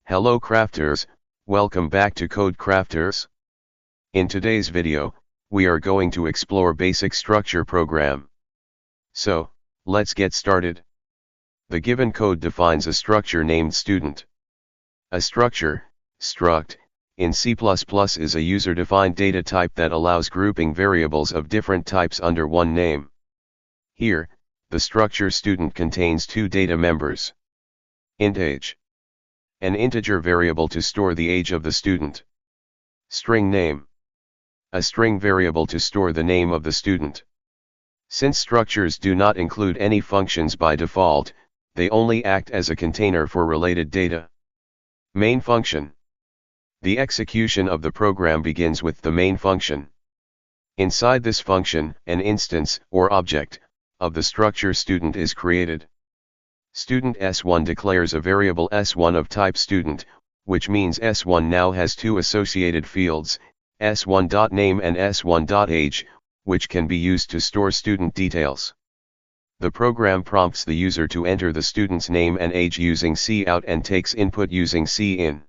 Hello crafters, welcome back to Code Crafters. In today's video, we are going to explore basic structure program. So, let's get started. The given code defines a structure named student. A structure, struct, in C++ is a user-defined data type that allows grouping variables of different types under one name. Here, the structure student contains two data members. Int age. An integer variable to store the age of the student. String name. A string variable to store the name of the student. Since structures do not include any functions by default, they only act as a container for related data. Main function. The execution of the program begins with the main function. Inside this function, an instance, or object, of the structure student is created. Student s1 declares a variable s1 of type student, which means s1 now has two associated fields, s1.name and s1.age, which can be used to store student details. The program prompts the user to enter the student's name and age using cout and takes input using cin.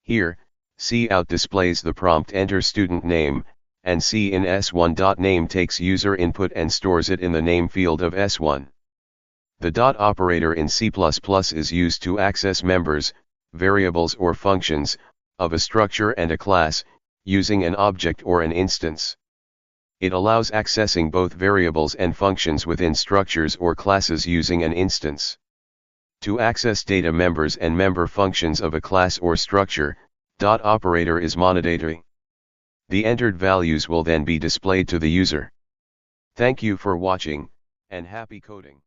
Here, cout displays the prompt enter student name, and cin s1.name takes user input and stores it in the name field of s1. The dot operator in C++ is used to access members, variables or functions, of a structure and a class, using an object or an instance. It allows accessing both variables and functions within structures or classes using an instance. To access data members and member functions of a class or structure, dot operator is monadatory. The entered values will then be displayed to the user. Thank you for watching, and happy coding.